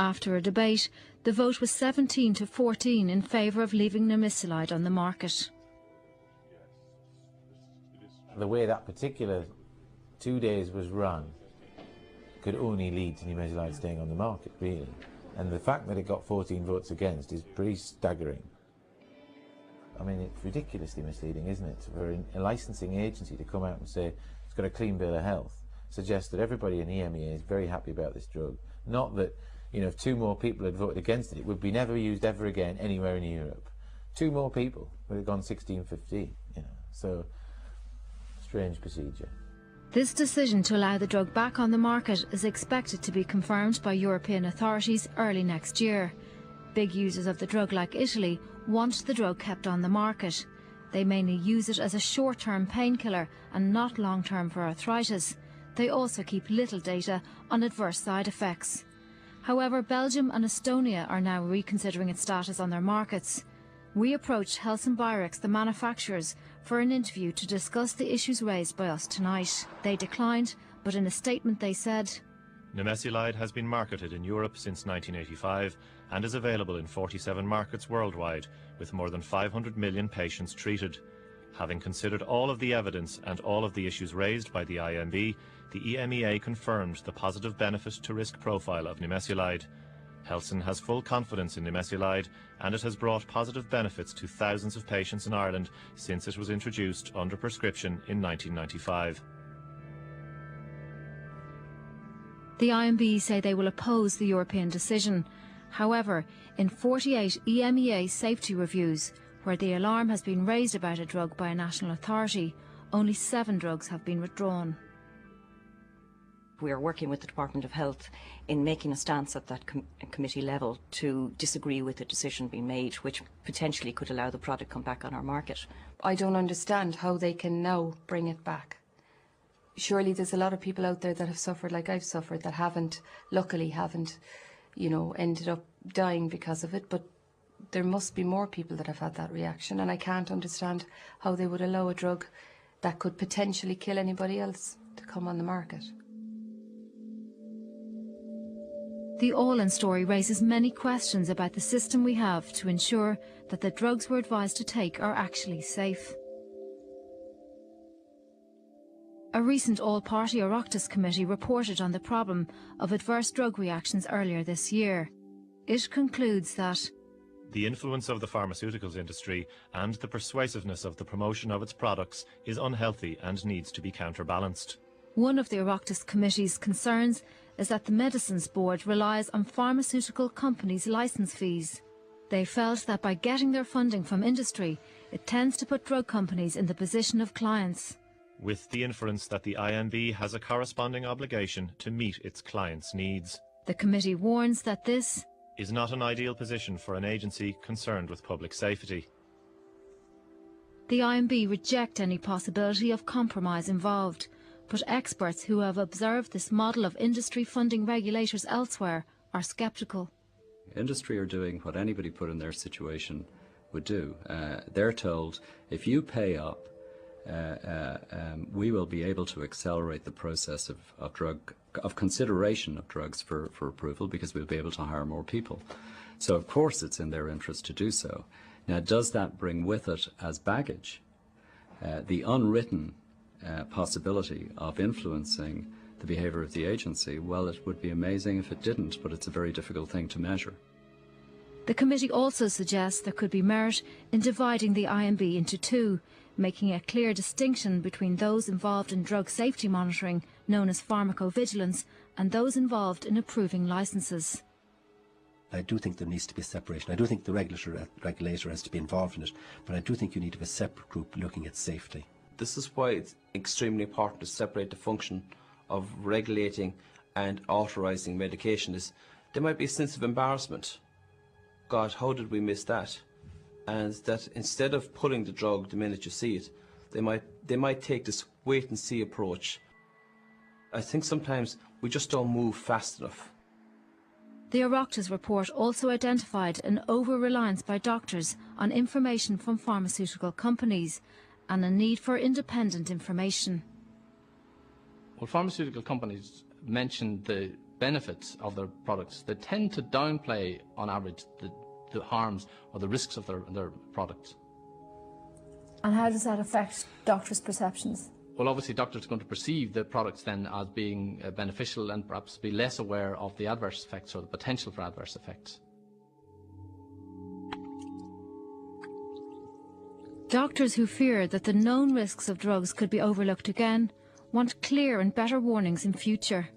After a debate, the vote was 17 to 14 in favour of leaving Nimesulide on the market. The way that particular 2 days was run could only lead to Nimesulide staying on the market, really. And the fact that it got 14 votes against is pretty staggering. I mean, it's ridiculously misleading, isn't it, for a licensing agency to come out and say it's got a clean bill of health, suggests that everybody in EMEA is very happy about this drug. Not that, you know, if 2 more people had voted against it, it would be never used ever again anywhere in Europe. 2 more people would have gone 16-15, you know. So, strange procedure. This decision to allow the drug back on the market is expected to be confirmed by European authorities early next year. Big users of the drug, like Italy, want the drug kept on the market. They mainly use it as a short-term painkiller and not long-term for arthritis. They also keep little data on adverse side effects. However, Belgium and Estonia are now reconsidering its status on their markets. We approached Helsinn Biorex, the manufacturers, for an interview to discuss the issues raised by us tonight. They declined, but in a statement they said, Nimesulide has been marketed in Europe since 1985 and is available in 47 markets worldwide, with more than 500 million patients treated. Having considered all of the evidence and all of the issues raised by the IMB, the EMEA confirmed the positive benefit to risk profile of Nimesulide. Helsinn has full confidence in Nimesulide, and it has brought positive benefits to thousands of patients in Ireland since it was introduced under prescription in 1995. The IMB say they will oppose the European decision. However, in 48 EMEA safety reviews, where the alarm has been raised about a drug by a national authority, only 7 drugs have been withdrawn. We are working with the Department of Health in making a stance at that committee level to disagree with the decision being made, which potentially could allow the product to come back on our market. I don't understand how they can now bring it back. Surely there's a lot of people out there that have suffered like I've suffered that luckily haven't, you know, ended up dying because of it, but there must be more people that have had that reaction, and I can't understand how they would allow a drug that could potentially kill anybody else to come on the market. The All-In story raises many questions about the system we have to ensure that the drugs we're advised to take are actually safe. A recent all-party Oireachtas committee reported on the problem of adverse drug reactions earlier this year. It concludes that the influence of the pharmaceuticals industry and the persuasiveness of the promotion of its products is unhealthy and needs to be counterbalanced. One of the Oireachtas committee's concerns is that the Medicines Board relies on pharmaceutical companies' licence fees. They felt that by getting their funding from industry, it tends to put drug companies in the position of clients, with the inference that the IMB has a corresponding obligation to meet its clients' needs. The committee warns that this is not an ideal position for an agency concerned with public safety. The IMB reject any possibility of compromise involved, but experts who have observed this model of industry funding regulators elsewhere are sceptical. Industry are doing what anybody put in their situation would do. They're told, if you pay up, we will be able to accelerate the process of consideration of drugs for approval, because we'll be able to hire more people. So of course it's in their interest to do so. Now, does that bring with it as baggage the unwritten possibility of influencing the behaviour of the agency? Well, it would be amazing if it didn't, but it's a very difficult thing to measure. The committee also suggests there could be merit in dividing the IMB into 2, making a clear distinction between those involved in drug safety monitoring, known as pharmacovigilance, and those involved in approving licences. I do think there needs to be a separation. I do think the regulator has to be involved in it, but I do think you need to have a separate group looking at safety. This is why it's extremely important to separate the function of regulating and authorising medication. There might be a sense of embarrassment. God, how did we miss that? And that instead of pulling the drug the minute you see it, they might take this wait and see approach. I think sometimes we just don't move fast enough. The Oireachtas report also identified an over-reliance by doctors on information from pharmaceutical companies and a need for independent information. Well, pharmaceutical companies mentioned the benefits of their products, they tend to downplay, on average, the harms or the risks of their products. And how does that affect doctors' perceptions? Well, obviously doctors are going to perceive the products then as being beneficial and perhaps be less aware of the adverse effects or the potential for adverse effects. Doctors who fear that the known risks of drugs could be overlooked again want clear and better warnings in future.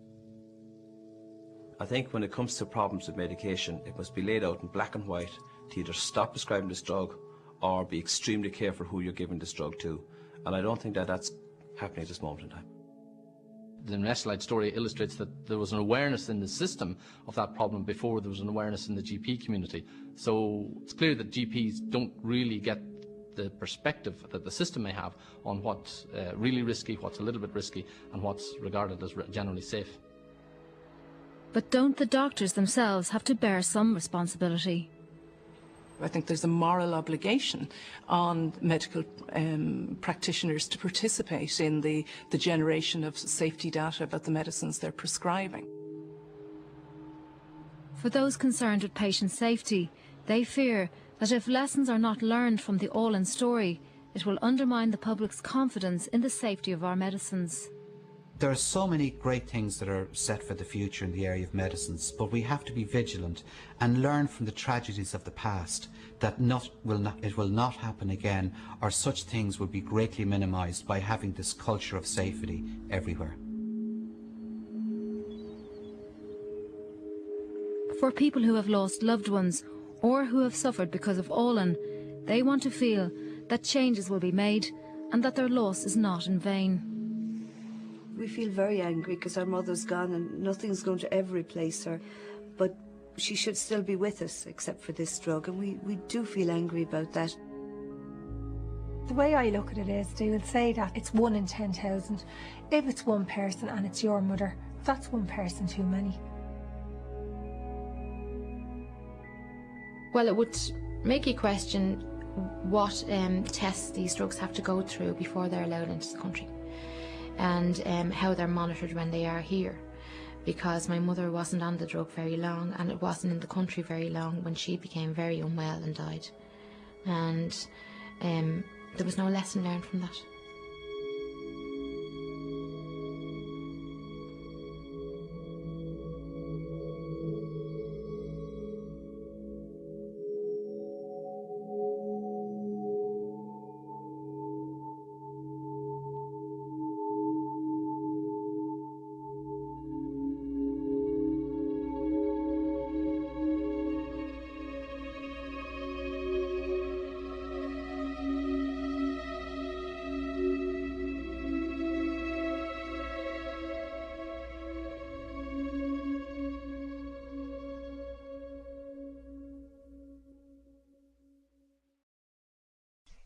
I think when it comes to problems with medication, it must be laid out in black and white to either stop prescribing this drug or be extremely careful who you're giving this drug to. And I don't think that that's happening at this moment in time. The Nestlide story illustrates that there was an awareness in the system of that problem before there was an awareness in the GP community. So it's clear that GPs don't really get the perspective that the system may have on what's really risky, what's a little bit risky, and what's regarded as generally safe. But don't the doctors themselves have to bear some responsibility? I think there's a moral obligation on medical practitioners to participate in the generation of safety data about the medicines they're prescribing. For those concerned with patient safety, they fear that if lessons are not learned from the Olin story, it will undermine the public's confidence in the safety of our medicines. There are so many great things that are set for the future in the area of medicines, but we have to be vigilant and learn from the tragedies of the past that it will not happen again, or such things will be greatly minimised by having this culture of safety everywhere. For people who have lost loved ones or who have suffered because of Olin, they want to feel that changes will be made and that their loss is not in vain. We feel very angry because our mother's gone and nothing's going to ever replace her, but she should still be with us except for this drug, and we do feel angry about that. The way I look at it is, they will say that it's 1 in 10,000. If it's one person and it's your mother, that's one person too many. Well, it would make you question what tests these drugs have to go through before they're allowed into the country, and how they're monitored when they are here. Because my mother wasn't on the drug very long, and it wasn't in the country very long when she became very unwell and died. And there was no lesson learned from that.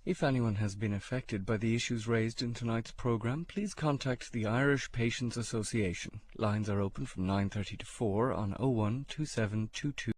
If anyone has been affected by the issues raised in tonight's programme, please contact the Irish Patients Association. Lines are open from 9:30 to 4 on 01 2722